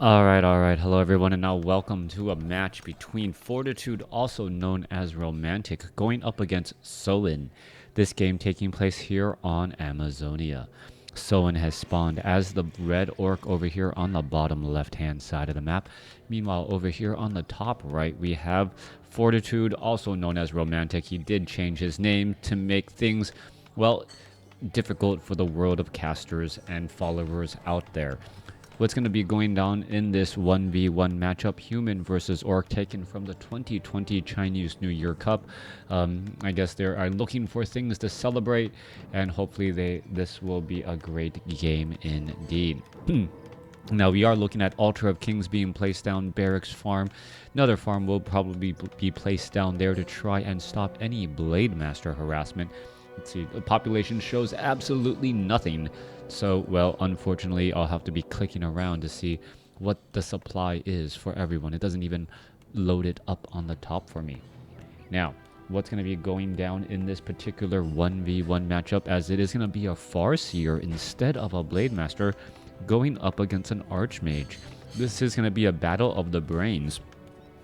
Alright, hello everyone, and now welcome to a match between Fortitude, also known as Romantic, going up against SoIn. This game taking place here on Amazonia. SoIn has spawned as the red orc over here on the bottom left-hand side of the map. Meanwhile, over here on the top right, we have Fortitude, also known as Romantic. He did change his name to make things, well, difficult for the world of casters and followers out there. What's going to be going down in this 1v1 matchup, human versus orc, taken from the 2020 Chinese New Year Cup. I guess they are looking for things to celebrate, and hopefully this will be a great game indeed. Now we are looking at Altar of Kings being placed down, Barracks Farm. Another farm will probably be placed down there to try and stop any Blade Master harassment. Let's see, the population shows absolutely nothing. So, well, unfortunately, I'll have to be clicking around to see what the supply is for everyone. It doesn't even load it up on the top for me. Now, what's going to be going down in this particular 1v1 matchup, as it is going to be a Farseer instead of a Blade Master going up against an Archmage. This is going to be a battle of the brains.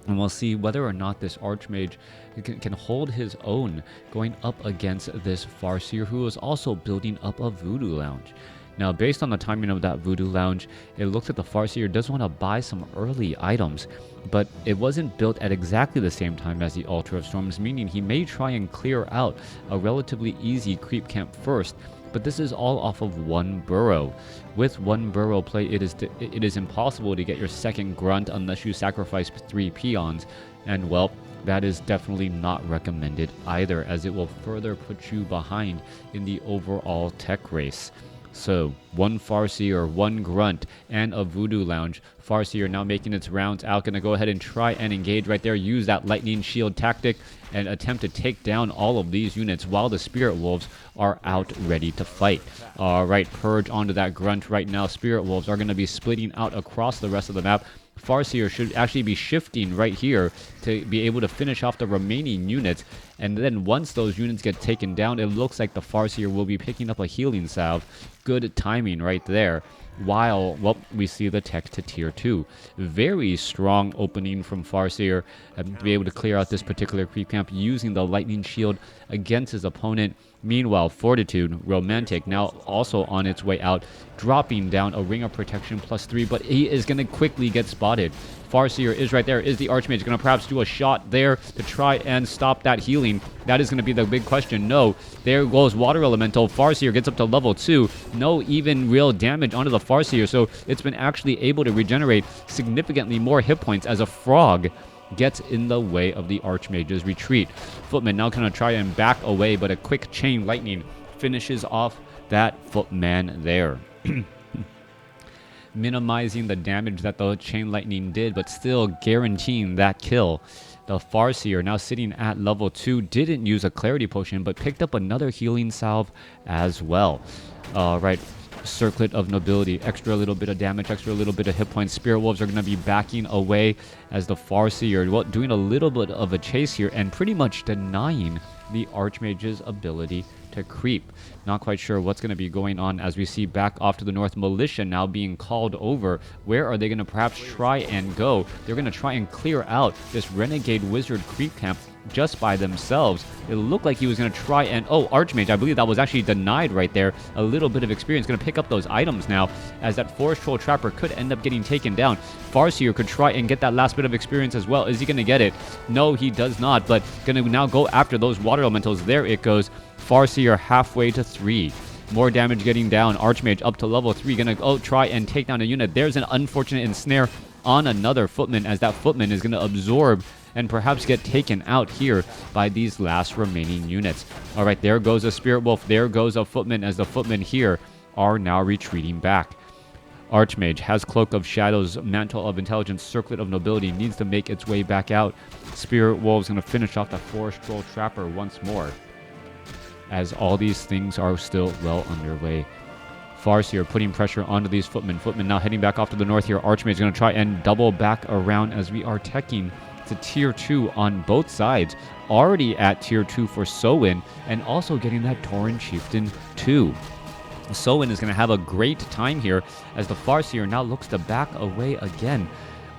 And we'll see whether or not this Archmage can hold his own going up against this Farseer, who is also building up a Voodoo Lounge. Now, based on the timing of that Voodoo Lounge, it looks like the Farseer does want to buy some early items, but it wasn't built at exactly the same time as the Altar of Storms, meaning he may try and clear out a relatively easy creep camp first. But this is all off of one burrow. With one burrow play, it is impossible to get your second grunt unless you sacrifice 3 peons. And well, that is definitely not recommended either, as it will further put you behind in the overall tech race. So, one Farseer, one Grunt, and a Voodoo Lounge. Farseer now making its rounds out. Going to go ahead and try and engage right there. Use that Lightning Shield tactic and attempt to take down all of these units while the Spirit Wolves are out ready to fight. Alright, Purge onto that Grunt right now. Spirit Wolves are going to be splitting out across the rest of the map. Farseer should actually be shifting right here to be able to finish off the remaining units. And then once those units get taken down, it looks like the Farseer will be picking up a healing salve. Good timing right there. While, well, we see the tech to tier 2. Very strong opening from Farseer to be able to clear out this particular creep camp using the Lightning Shield against his opponent. Meanwhile, Fortitude, Romantic, now also on its way out, dropping down a Ring of Protection +3, but he is going to quickly get spotted. Farseer is right there. Is the Archmage going to perhaps do a shot there to try and stop that healing? That is going to be the big question. No. There goes Water Elemental. Farseer gets up to level 2. No even real damage onto the Farseer, so it's been actually able to regenerate significantly more hit points as a frog gets in the way of the Archmage's retreat. Footman now going to try and back away, but a quick Chain Lightning finishes off that Footman there. Minimizing the damage that the Chain Lightning did, but still guaranteeing that kill. The Farseer, now sitting at level 2, didn't use a Clarity Potion, but picked up another healing salve as well. Right, Circlet of Nobility, extra little bit of damage, extra little bit of hit points. Spirit Wolves are going to be backing away as the Farseer, well, doing a little bit of a chase here and pretty much denying the Archmage's ability to creep. Not quite sure what's going to be going on as we see back off to the north, Militia now being called over. Where are they going to perhaps try and go? They're going to try and clear out this Renegade Wizard creep camp just by themselves. It looked like he was going to try and... Oh, Archmage, I believe that was actually denied right there. A little bit of experience. Going to pick up those items now, as that Forest Troll Trapper could end up getting taken down. Farseer could try and get that last bit of experience as well. Is he going to get it? No, he does not, but going to now go after those Water Elementals. There it goes. Farseer halfway to 3. More damage getting down. Archmage up to level 3. Going to try and take down a unit. There's an unfortunate ensnare on another Footman, as that Footman is going to absorb and perhaps get taken out here by these last remaining units. Alright, there goes a Spirit Wolf. There goes a Footman, as the Footmen here are now retreating back. Archmage has Cloak of Shadows, Mantle of Intelligence, Circlet of Nobility, needs to make its way back out. Spirit Wolves going to finish off the Forest Troll Trapper once more, as all these things are still well underway. Farseer putting pressure onto these Footmen. Footmen now heading back off to the north here. Archmage is going to try and double back around as we are teching to tier 2 on both sides. Already at tier 2 for SoIn, and also getting that Tauren Chieftain too. SoIn is going to have a great time here as the Farseer now looks to back away again.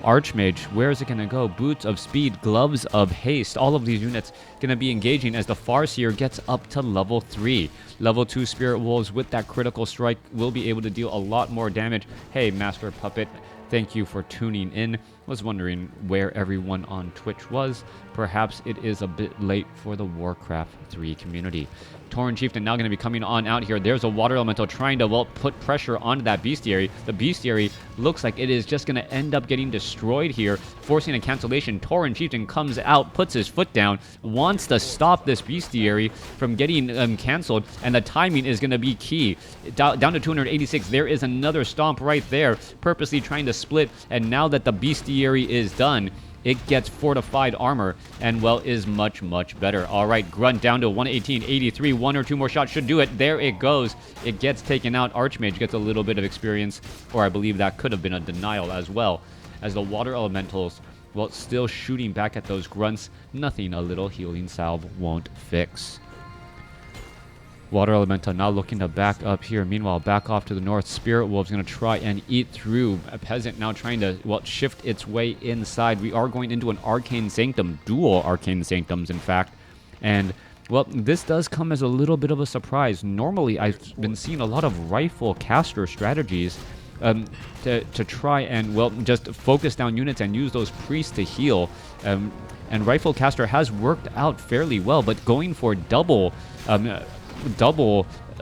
Archmage, where is it going to go? Boots of Speed, Gloves of Haste. All of these units going to be engaging as the Farseer gets up to level 3. Level 2 Spirit Wolves with that critical strike will be able to deal a lot more damage. Hey, Master Puppet, thank you for tuning in. Was wondering where everyone on Twitch was. Perhaps it is a bit late for the WarCraft 3 community. Tauren Chieftain now going to be coming on out here. There's a Water Elemental trying to, well, put pressure onto that Bestiary. The Bestiary looks like it is just going to end up getting destroyed here, forcing a cancellation. Tauren Chieftain comes out, puts his foot down, wants to stop this Bestiary from getting canceled, and the timing is going to be key. Down to 286, there is another stomp right there, purposely trying to split, and now that the Bestiary is done, it gets fortified armor and, well, is much, much better. All right, Grunt down to 118.83. One or two more shots should do it. There it goes. It gets taken out. Archmage gets a little bit of experience, or I believe that could have been a denial as well, as the Water Elementals, well, still shooting back at those Grunts. Nothing a little healing salve won't fix. Water Elemental now looking to back up here. Meanwhile, back off to the north. Spirit Wolf's going to try and eat through. A Peasant now trying to, well, shift its way inside. We are going into an Arcane Sanctum. Dual Arcane Sanctums, in fact. And, well, this does come as a little bit of a surprise. Normally, I've been seeing a lot of Rifle Caster strategies to try and, well, just focus down units and use those priests to heal. And Rifle Caster has worked out fairly well, but going for double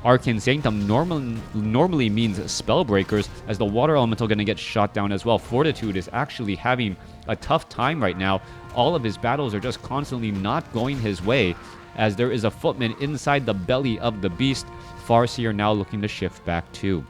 Arcane Sanctum normally means Spellbreakers, as the Water Elemental going to get shot down as well. Fortitude is actually having a tough time right now. All of his battles are just constantly not going his way, as there is a Footman inside the belly of the beast. Farseer now looking to shift back to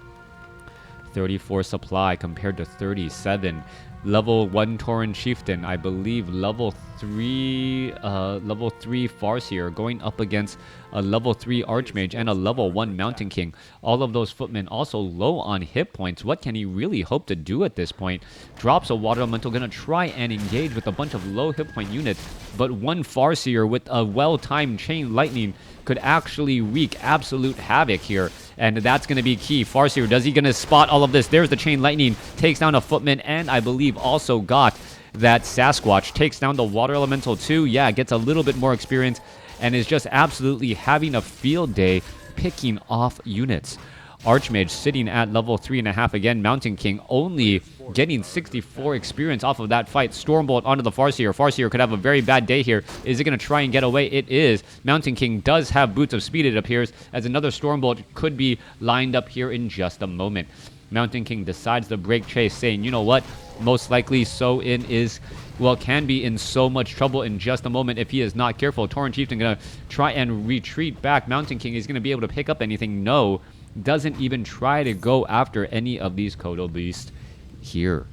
34 supply compared to 37. Level 1 Tauren Chieftain, I believe level 3 Farseer going up against a level 3 Archmage and a level 1 Mountain King. All of those footmen also low on hit points. What can he really hope to do at this point? Drops a Water Elemental, going to try and engage with a bunch of low hit point units, but one Farseer with a well-timed Chain Lightning could actually wreak absolute havoc here, and that's going to be key. Farseer, does he going to spot all of this? There's the Chain Lightning, takes down a Footman, and I believe also got that Sasquatch. Takes down the Water Elemental too. Yeah, gets a little bit more experience and is just absolutely having a field day picking off units. Archmage sitting at level 3.5 again. Mountain King only getting 64 experience off of that fight. Stormbolt onto the Farseer. Farseer could have a very bad day here. Is it going to try and get away? It is. Mountain King does have Boots of Speed, it appears, as another Stormbolt could be lined up here in just a moment. Mountain King decides to break chase, saying, you know what? Most likely SoIn is, well, can be in so much trouble in just a moment if he is not careful. Tauren Chieftain going to try and retreat back. Mountain King is going to be able to pick up anything. No. Doesn't even try to go after any of these Kodo Beasts here.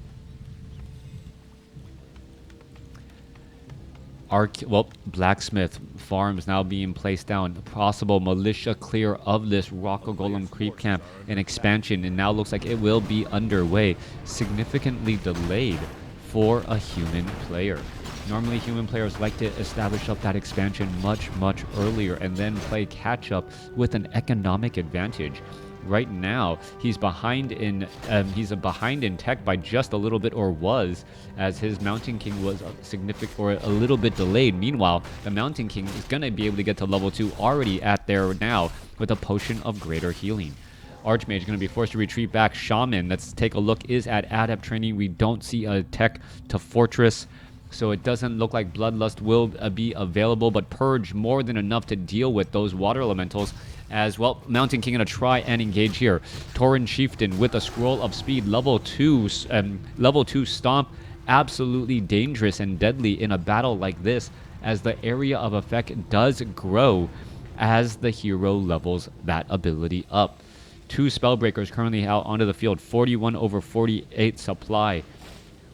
Blacksmith farms now being placed down. Possible militia clear of this Rocco Golem creep camp and expansion, and now looks like it will be underway. Significantly delayed for a human player. Normally, human players like to establish up that expansion much, much earlier and then play catch-up with an economic advantage. Right now, he's behind in tech by just a little bit, or was, as his Mountain King was significant or a little bit delayed. Meanwhile, the Mountain King is going to be able to get to level 2 already at there now with a Potion of Greater Healing. Archmage going to be forced to retreat back. Shaman, let's take a look, is at Adept training. We don't see a tech to Fortress, so it doesn't look like Bloodlust will be available, but Purge more than enough to deal with those Water Elementals. As well, Mountain King going to try and engage here. Tauren Chieftain with a Scroll of Speed, level 2 Stomp, absolutely dangerous and deadly in a battle like this, as the area of effect does grow as the hero levels that ability up. 2 Spellbreakers currently out onto the field, 41 over 48 supply.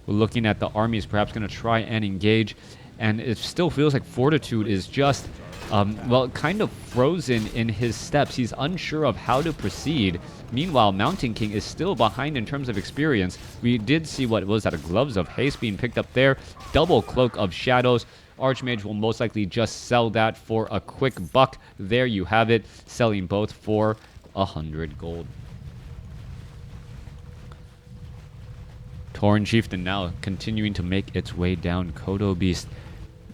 We're looking at the armies perhaps going to try and engage, and it still feels like Fortitude is just kind of frozen in his steps. He's unsure of how to proceed. Meanwhile, Mountain King is still behind in terms of experience. We did see what was that, a Gloves of Haste being picked up there. Double Cloak of Shadows. Archmage will most likely just sell that for a quick buck. There you have it, selling both for 100 gold. Tauren Chieftain now continuing to make its way down. Kodo Beast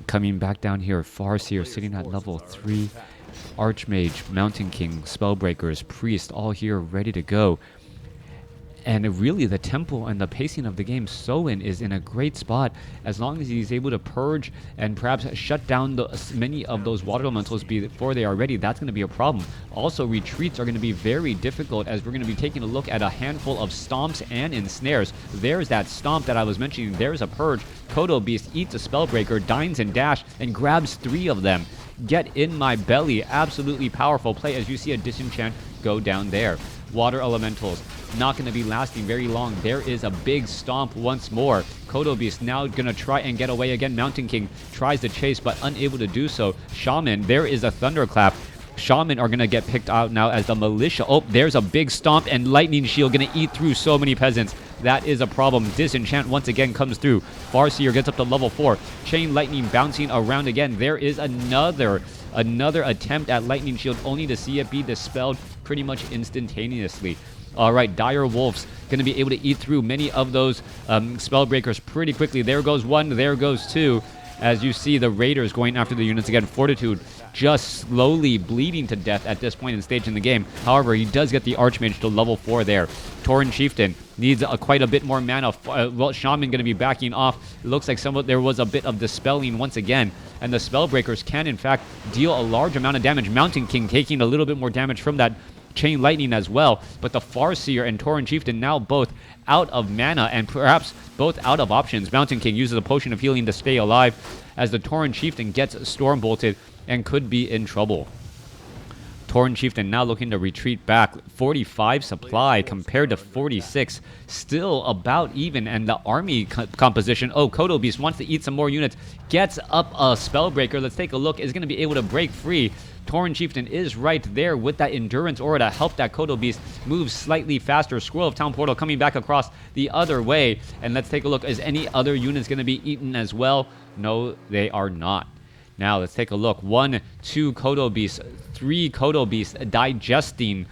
coming back down here. Farseer sitting at level 3. Archmage, Mountain King, Spellbreakers, Priest, all here ready to go. And really, the tempo and the pacing of the game, SoIn is in a great spot as long as he's able to purge and perhaps shut down many of those water elementals before they are ready. That's going to be a problem. Also, retreats are going to be very difficult as we're going to be taking a look at a handful of stomps and ensnares. There's that stomp that I was mentioning. There's a purge. Kodo Beast eats a Spellbreaker, dines and dash, and grabs 3 of them. Get in my belly. Absolutely powerful play as you see a disenchant go down there. Water elementals not going to be lasting very long. There is a big stomp once more. Kodo Beast now going to try and get away again. Mountain King tries to chase but unable to do so. Shaman, there is a thunderclap. Shaman are going to get picked out now as the militia. Oh, there's a big stomp and lightning shield going to eat through so many peasants. That is a problem. Disenchant once again comes through. Farseer gets up to level 4. Chain lightning bouncing around again. There is another attempt at lightning shield only to see it be dispelled pretty much instantaneously. All right, Dire Wolves going to be able to eat through many of those Spellbreakers pretty quickly. There goes 1, there goes 2. As you see the Raiders going after the units again. Fortitude just slowly bleeding to death at this point in stage in the game. However, he does get the Archmage to level 4 there. Tauren Chieftain needs quite a bit more mana. Well, Shaman going to be backing off. It looks like there was a bit of dispelling once again. And the Spellbreakers can, in fact, deal a large amount of damage. Mountain King taking a little bit more damage from that Chain Lightning as well. But the Farseer and Tauren Chieftain now both out of mana and perhaps both out of options. Mountain King uses a potion of healing to stay alive as the Tauren Chieftain gets Storm Bolted and could be in trouble. Tauren Chieftain now looking to retreat back. 45 supply compared to 46. Still about even. And the army composition. Oh, Kodo Beast wants to eat some more units. Gets up a Spellbreaker. Let's take a look. Is going to be able to break free. Tauren Chieftain is right there with that Endurance Aura to help that Kodo Beast move slightly faster. Scroll of Town Portal coming back across the other way. And let's take a look. Is any other units going to be eaten as well? No, they are not. Now, let's take a look. 1, 2 Kodo Beasts, 3 Kodo Beasts digesting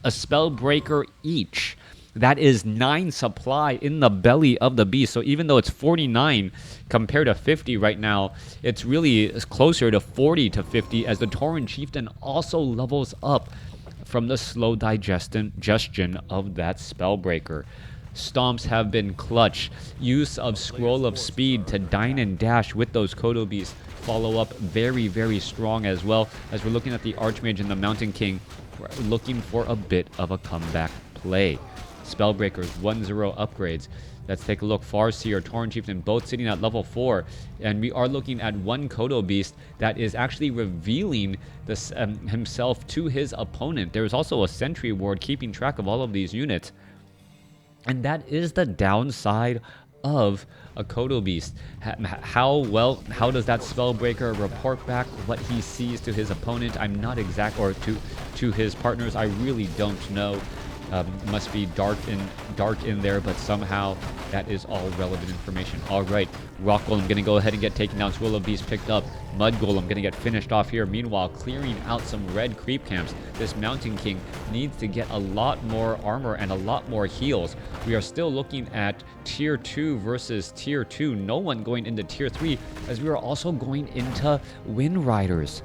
a Spellbreaker each. That is 9 supply in the belly of the beast. So even though it's 49 compared to 50 right now, it's really closer to 40 to 50 as the Tauren Chieftain also levels up from the slow digestion of that Spellbreaker. Stomps have been clutch. Use of Scroll of Speed to dine and dash with those Kodo Beasts follow up very, very strong as well. As we're looking at the Archmage and the Mountain King, we're looking for a bit of a comeback play. Spellbreakers, 1-0 upgrades. Let's take a look. Farseer, Tauren Chieftain, both sitting at level 4. And we are looking at one Kodo Beast that is actually revealing this himself to his opponent. There's also a Sentry Ward keeping track of all of these units. And that is the downside of a Kodo Beast. How does that Spellbreaker report back what he sees to his opponent? I'm not exact, or to his partners. I really don't know. Must be dark in there, but somehow that is all relevant information. All right, Rock Golem gonna go ahead and get taken down. Swirl of Beast picked up. Mud Golem gonna get finished off here. Meanwhile, clearing out some red creep camps. This Mountain King needs to get a lot more armor and a lot more heals. We are still looking at tier 2 versus tier 2. No one going into tier 3, as we are also going into Wind Riders.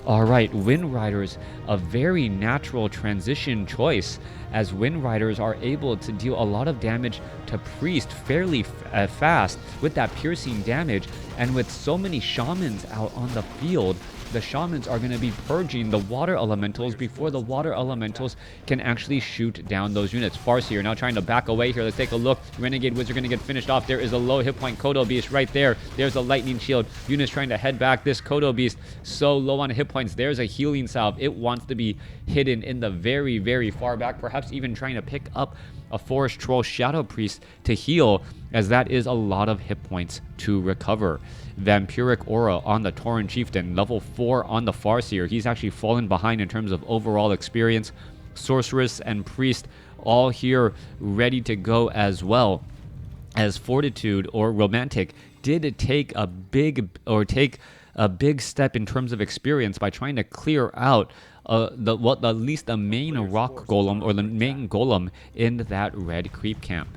All right, Wind Riders, a very natural transition choice, as Wind Riders are able to deal a lot of damage to Priest fairly fast with that piercing damage. And with so many Shamans out on the field, the Shamans are going to be purging the Water Elementals before the Water Elementals can actually shoot down those units. Farseer now trying to back away here. Let's take a look. Renegade Wizard going to get finished off. There is a low hit point Kodo Beast right there. There's a Lightning Shield. Units trying to head back. This Kodo Beast so low on hit points. There's a Healing Salve. It wants to be hidden in the very, very far back. Perhaps even trying to pick up a Forest Troll Shadow Priest to heal, as that is a lot of hit points to recover. Vampiric Aura on the Tauren Chieftain, level 4 on the Farseer. He's actually fallen behind in terms of overall experience. Sorceress and Priest all here ready to go as well, as Fortitude or Romantic did take a big step in terms of experience by trying to clear out at least the main rock golem or the main golem in that red creep camp.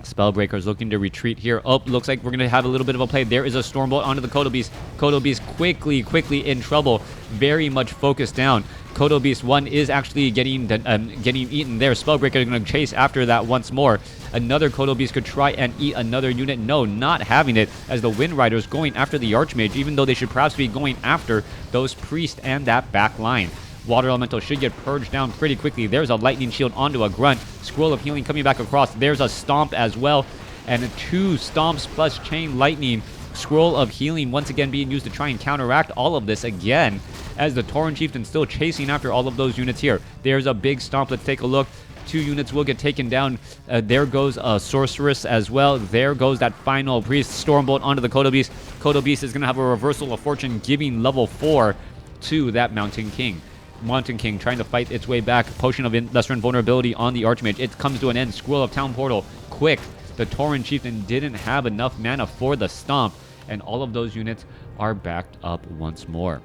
Spellbreaker's looking to retreat here. Oh, looks like we're going to have a little bit of a play. There is a Stormbolt onto the Kodo Beast. Kodo Beast quickly in trouble. Very much focused down. Kodo Beast 1 is actually getting eaten there. Spellbreaker is going to chase after that once more. Another Kodo Beast could try and eat another unit. No, not having it, as the Wind Riders going after the Archmage, even though they should perhaps be going after those priests and that back line. Water Elemental should get purged down pretty quickly. There's a Lightning Shield onto a Grunt. Scroll of Healing coming back across. There's a Stomp as well. And 2 Stomps plus Chain Lightning. Scroll of Healing once again being used to try and counteract all of this again, as the Tauren Chieftain still chasing after all of those units here. There's a big Stomp. Let's take a look. 2 units will get taken down. There goes a Sorceress as well. There goes that final Priest. Stormbolt onto the Kodo Beast. Kodo Beast is going to have a Reversal of Fortune, giving level 4 to that Mountain King. Mountain King trying to fight its way back. Potion of Lesser Invulnerability on the Archmage. It comes to an end. Scroll of Town Portal. Quick. The Tauren Chieftain didn't have enough mana for the Stomp, and all of those units are backed up once more.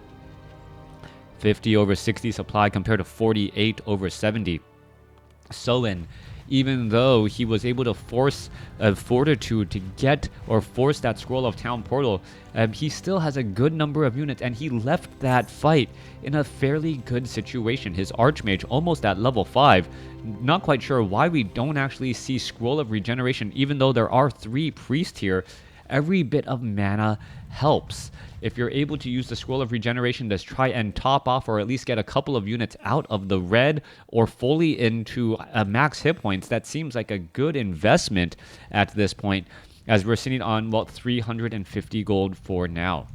50 over 60 supply compared to 48 over 70. SoIn, even though he was able to force Fortitude to get or force that Scroll of Town Portal, he still has a good number of units, and he left that fight in a fairly good situation. His Archmage almost at level 5. Not quite sure why we don't actually see Scroll of Regeneration, even though there are 3 priests here. Every bit of mana helps. If you're able to use the Scroll of Regeneration to try and top off or at least get a couple of units out of the red or fully into max hit points, that seems like a good investment at this point, as we're sitting on, well, 350 gold for now.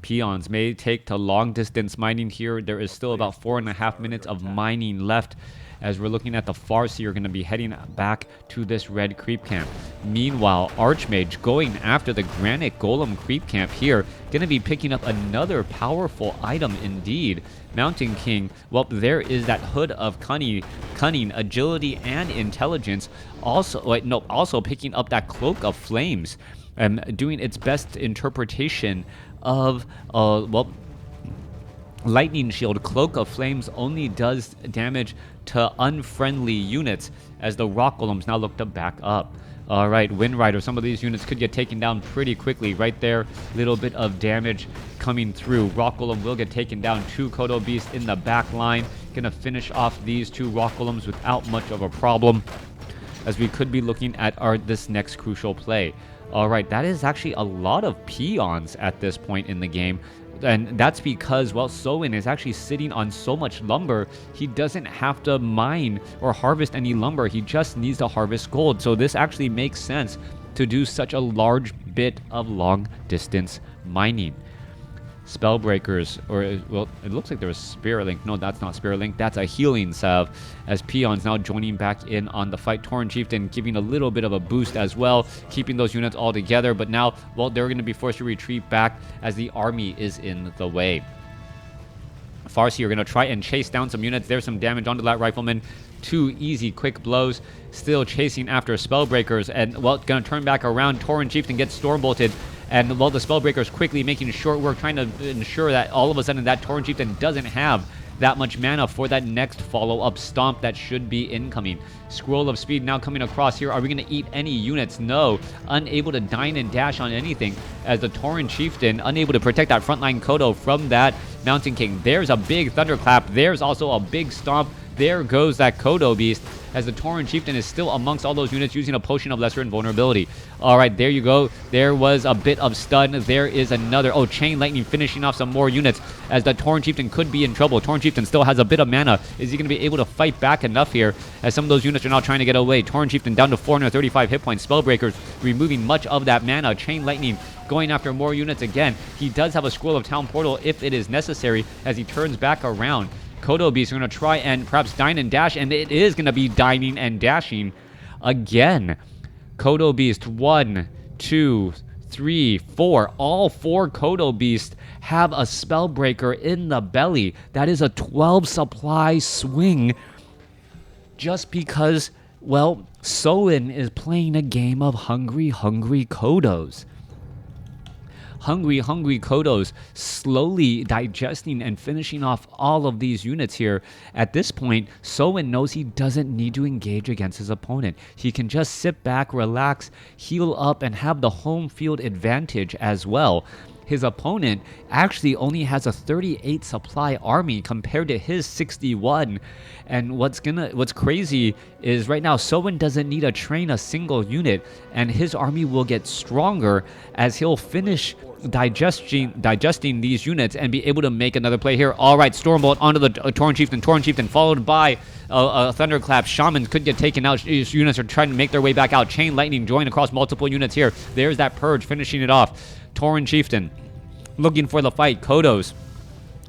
Peons may take to long distance mining here. There is still about 4.5 minutes of mining left, as we're looking at the Farseer going to be heading back to this red creep camp. Meanwhile, Archmage going after the Granite Golem creep camp here, going to be picking up another powerful item indeed. Mountain King, well, there is that Hood of Cunning, Agility, and Intelligence. Also picking up that Cloak of Flames, doing its best interpretation of, Lightning Shield. Cloak of Flames only does damage to unfriendly units, as the Rock Golems now look to back up. Alright, Wind Rider, some of these units could get taken down pretty quickly. Right there, little bit of damage coming through. Rock Golem will get taken down. 2 Kodo Beasts in the back line. Gonna finish off these 2 Rock Golems without much of a problem, as we could be looking at this next crucial play. Alright, that is actually a lot of peons at this point in the game. And that's because, well, SoIn is actually sitting on so much lumber, he doesn't have to mine or harvest any lumber. He just needs to harvest gold. So this actually makes sense to do such a large bit of long distance mining. Spellbreakers, or, well, it looks like there was Spirit Link. No, that's not Spirit Link. That's a healing salve, as Peons now joining back in on the fight. Tauren Chieftain giving a little bit of a boost as well, keeping those units all together. But now, well, they're going to be forced to retreat back as the army is in the way. Farseer are going to try and chase down some units. There's some damage onto that Rifleman. 2 easy, quick blows. Still chasing after Spellbreakers. And, well, going to turn back around. Tauren Chieftain gets Stormbolted. And, well, the Spellbreakers quickly making short work, trying to ensure that all of a sudden that Tauren Chieftain doesn't have that much mana for that next follow-up Stomp that should be incoming. Scroll of Speed now coming across here. Are we going to eat any units? No. Unable to dine and dash on anything, as the Tauren Chieftain unable to protect that frontline Kodo from that Mountain King. There's a big Thunderclap. There's also a big Stomp. There goes that Kodo Beast, as the Tauren Chieftain is still amongst all those units using a Potion of Lesser Invulnerability. Alright, there you go. There was a bit of stun. There is another. Oh, Chain Lightning finishing off some more units, as the Tauren Chieftain could be in trouble. Tauren Chieftain still has a bit of mana. Is he going to be able to fight back enough here, as some of those units are now trying to get away? Tauren Chieftain down to 435 hit points. Spellbreakers removing much of that mana. Chain Lightning going after more units again. He does have a Scroll of Town Portal if it is necessary, as he turns back around. Kodo Beast are going to try and perhaps dine and dash, and it is going to be dining and dashing again. Kodo Beast, 1, 2, 3, 4. All 4 Kodo Beasts have a Spellbreaker in the belly. That is a 12 supply swing, just because, well, SoIn is playing a game of hungry Kodos. hungry Kodos slowly digesting and finishing off all of these units here. At this point, SoIn knows he doesn't need to engage against his opponent. He can just sit back, relax, heal up, and have the home field advantage as well. His opponent actually only has a 38 supply army compared to his 61. And what's crazy is right now SoIn doesn't need to train a single unit, and his army will get stronger as he'll finish digesting these units and be able to make another play here. All right, Stormbolt onto the Tauren Chieftain, followed by a Thunderclap. Shamans could get taken out. These units are trying to make their way back out. Chain Lightning join across multiple units here. There's that Purge finishing it off. Tauren Chieftain looking for the fight. Kodos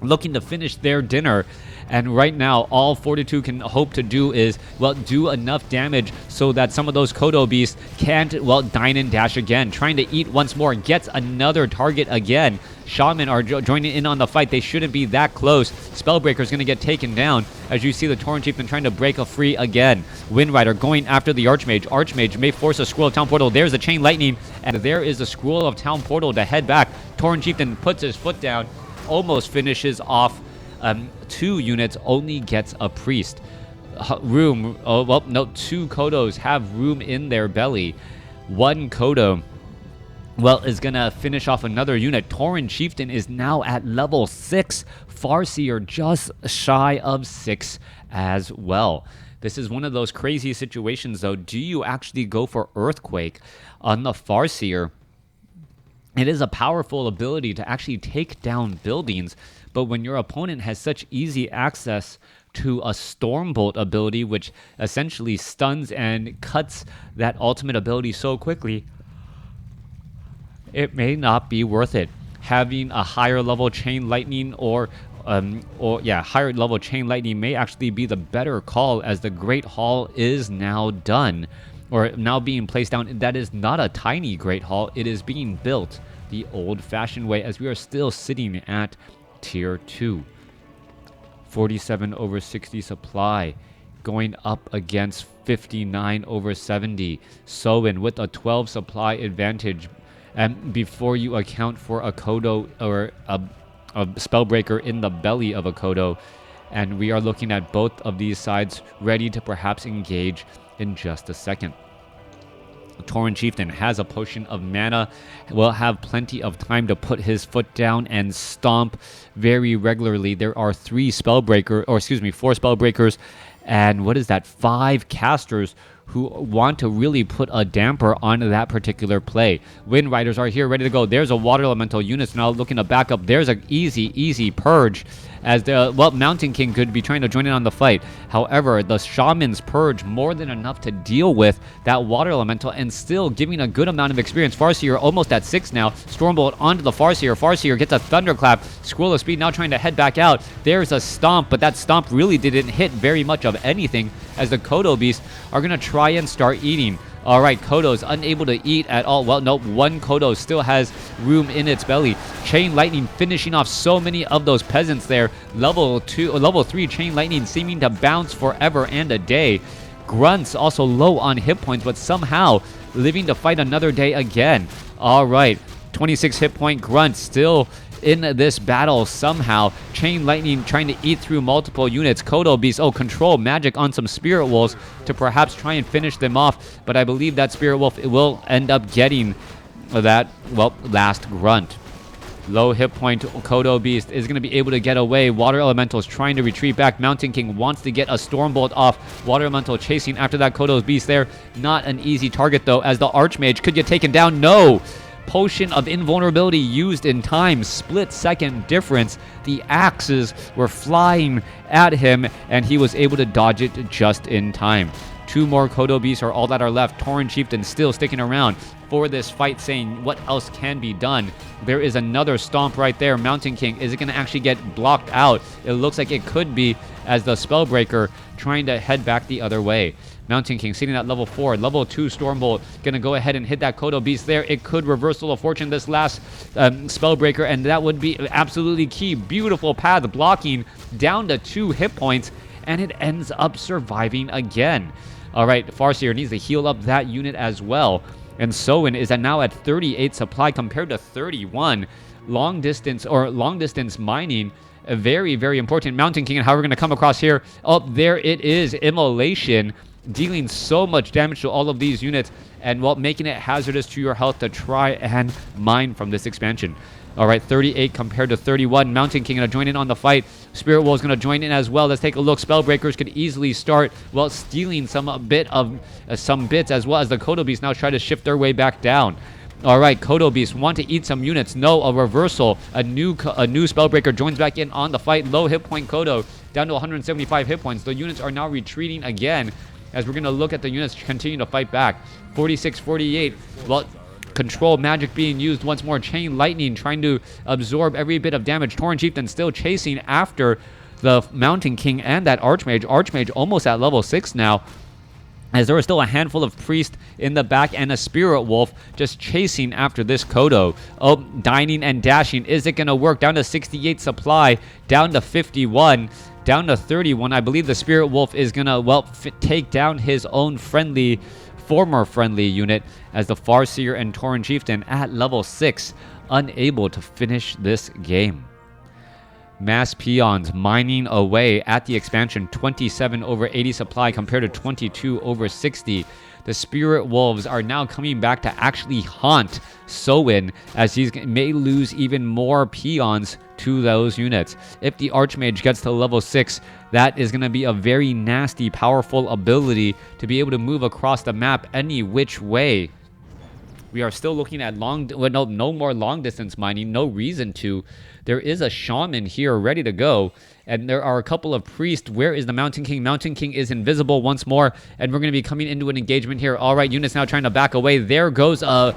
looking to finish their dinner. And right now, all Fortitude can hope to do is, well, do enough damage so that some of those Kodo beasts can't, well, dine and dash again. Trying to eat once more, gets another target again. Shaman are joining in on the fight. They shouldn't be that close. Spellbreaker's going to get taken down as you see the Tauren Chieftain trying to break a free again. Windrider going after the Archmage. Archmage may force a Scroll of Town Portal. There's the Chain Lightning, and there is a Scroll of Town Portal to head back. Tauren Chieftain puts his foot down, almost finishes off 2 units, only gets a priest. Room, oh, well, no, 2 Kodos have room in their belly. 1 Kodo, well, is going to finish off another unit. Tauren Chieftain is now at level 6. Farseer just shy of 6 as well. This is one of those crazy situations, though. Do you actually go for Earthquake on the Farseer? It is a powerful ability to actually take down buildings, but when your opponent has such easy access to a Stormbolt ability, which essentially stuns and cuts that ultimate ability so quickly, it may not be worth it. Having a higher level Chain Lightning higher level Chain Lightning may actually be the better call, as the Great Hall is now done, or now being placed down. That is not a tiny Great Hall. It is being built the old-fashioned way, as we are still sitting at Tier 2. 47 over 60 supply, going up against 59 over 70. SoIn with a 12 supply advantage, and before you account for a Kodo or a Spellbreaker in the belly of a Kodo, and we are looking at both of these sides ready to perhaps engage in just a second. Tauren Chieftain has a potion of mana, will have plenty of time to put his foot down and stomp very regularly. There are 4 Spellbreakers, and what is that? 5 casters who want to really put a damper on that particular play. Wind Riders are here ready to go. There's a Water Elemental unit now looking to back up. There's an easy Purge, as the, well, Mountain King could be trying to join in on the fight. However, the Shaman's Purge more than enough to deal with that Water Elemental and still giving a good amount of experience. Farseer almost at 6 now. Stormbolt onto the Farseer. Farseer gets a Thunderclap. Scroll of Speed now trying to head back out. There's a Stomp, but that Stomp really didn't hit very much of anything, as the Kodo Beasts are going to try and start eating. All right, Kodo's unable to eat at all. Well, nope, 1 Kodo still has room in its belly. Chain Lightning finishing off so many of those peasants there. Level 3 Chain Lightning seeming to bounce forever and a day. Grunts also low on hit points, but somehow living to fight another day again. All right, 26 hit point Grunt still in this battle somehow. Chain Lightning trying to eat through multiple units. Kodo Beast, control magic on some Spirit Wolves to perhaps try and finish them off, but I believe that Spirit Wolf will end up getting that, well, last Grunt. Low hit point Kodo Beast is going to be able to get away. Water Elemental's trying to retreat back. Mountain King wants to get a Stormbolt off. Water Elemental chasing after that Kodo Beast there. Not an easy target, though, as the Archmage could get taken down. No! Potion of Invulnerability used in time. Split-second difference. The axes were flying at him, and he was able to dodge it just in time. 2 more Kodo Beasts are all that are left. Tauren Chieftain still sticking around for this fight, saying what else can be done. There is another Stomp right there. Mountain King, is it going to actually get blocked out? It looks like it could be, as the Spellbreaker trying to head back the other way. Mountain King sitting at level 4. Level 2 Stormbolt going to go ahead and hit that Kodo Beast there. It could Reversal of Fortune this last Spellbreaker, and that would be absolutely key. Beautiful path blocking down to 2 hit points, and it ends up surviving again. All right, Farseer needs to heal up that unit as well. And SoIn is now at 38 supply compared to 31. Long distance mining, very, very important. Mountain King and how we're going to come across here. Oh, there it is. Immolation, dealing so much damage to all of these units, and while making it hazardous to your health to try and mine from this expansion. All right, 38 compared to 31. Mountain King going to join in on the fight. Spirit Wolf is going to join in as well. Let's take a look. Spellbreakers could easily start while stealing some bits, as well as the Kodo Beasts now try to shift their way back down. All right, Kodo Beasts want to eat some units. No, a reversal. A new Spellbreaker joins back in on the fight. Low hit point Kodo down to 175 hit points. The units are now retreating again as we're going to look at the units continue to fight back. 46, 48. Well, control magic being used once more. Chain lightning trying to absorb every bit of damage. Tauren Chieftain still chasing after the Mountain King and that Archmage. Archmage almost at level 6 now, as there was still a handful of priests in the back and a Spirit Wolf just chasing after this Kodo. Oh, dining and dashing. Is it going to work? Down to 68 supply, down to 51, down to 31. I believe the Spirit Wolf is going to, well, take down his own former friendly unit, as the Farseer and Tauren Chieftain at level 6 unable to finish this game. Mass Peons mining away at the expansion. 27 over 80 supply compared to 22 over 60. The Spirit Wolves are now coming back to actually haunt SoIn, as he may lose even more peons to those units. If the Archmage gets to level 6, that is going to be a very nasty, powerful ability to be able to move across the map any which way. We are still looking at no more long distance mining, no reason to. There is a shaman here ready to go, and there are a couple of priests. Where is the Mountain King? Mountain King is invisible once more, and we're going to be coming into an engagement here. All right, units now trying to back away. There goes a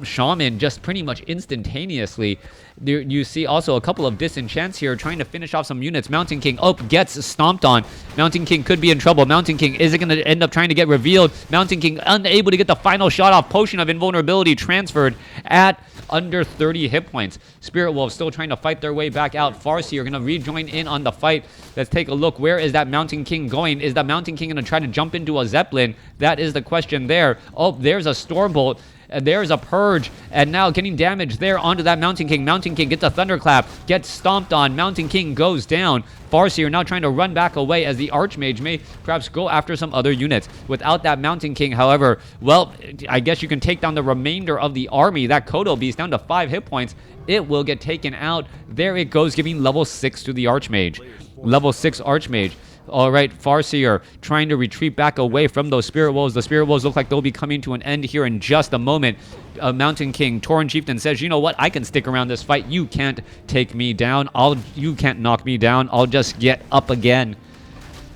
shaman just pretty much instantaneously. There, you see also a couple of disenchants here trying to finish off some units. Mountain King, gets stomped on. Mountain King could be in trouble. Mountain King, is it going to end up trying to get revealed? Mountain King unable to get the final shot off. Potion of Invulnerability transferred at under 30 hit points. Spirit Wolf still trying to fight their way back out. Farseer are going to rejoin in on the fight. Let's take a look. Where is that Mountain King going? Is the Mountain King going to try to jump into a Zeppelin? That is the question there. Oh, there's a Stormbolt. There's a Purge, and now getting damage there onto that Mountain King. Mountain King gets a Thunderclap, gets stomped on. Mountain King goes down. Farseer now trying to run back away, as the Archmage may perhaps go after some other units. Without that Mountain King, however, well, I guess you can take down the remainder of the army. That Kodo Beast down to 5 hit points. It will get taken out. There it goes, giving level 6 to the Archmage. Level 6 Archmage. All right, Farseer trying to retreat back away from those Spirit Wolves. The Spirit Wolves look like they'll be coming to an end here in just a moment. Mountain King, Tauren Chieftain says, you know what? I can stick around this fight. You can't take me down. You can't knock me down. I'll just get up again.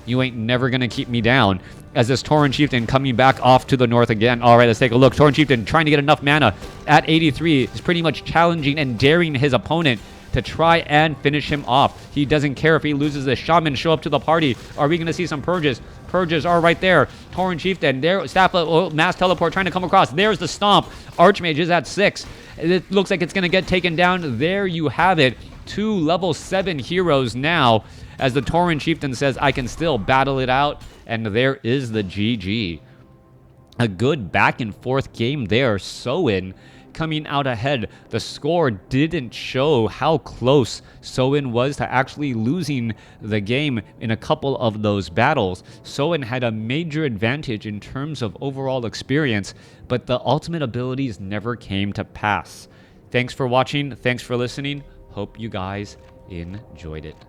You ain't never going to keep me down. As this Tauren Chieftain coming back off to the north again. All right, let's take a look. Tauren Chieftain trying to get enough mana at 83. Is pretty much challenging and daring his opponent to try and finish him off. He doesn't care if he loses. The shaman show up to the party. Are we going to see some purges? Purges are right there. Tauren Chieftain, there, mass teleport trying to come across. There's the stomp. Archmage is at 6. It looks like it's going to get taken down. There you have it. 2 level 7 heroes now, as the Tauren Chieftain says, I can still battle it out. And there is the GG. A good back and forth game there. SoIn coming out ahead. The score didn't show how close SoIn was to actually losing the game in a couple of those battles. SoIn had a major advantage in terms of overall experience, but the ultimate abilities never came to pass. Thanks for watching. Thanks for listening. Hope you guys enjoyed it.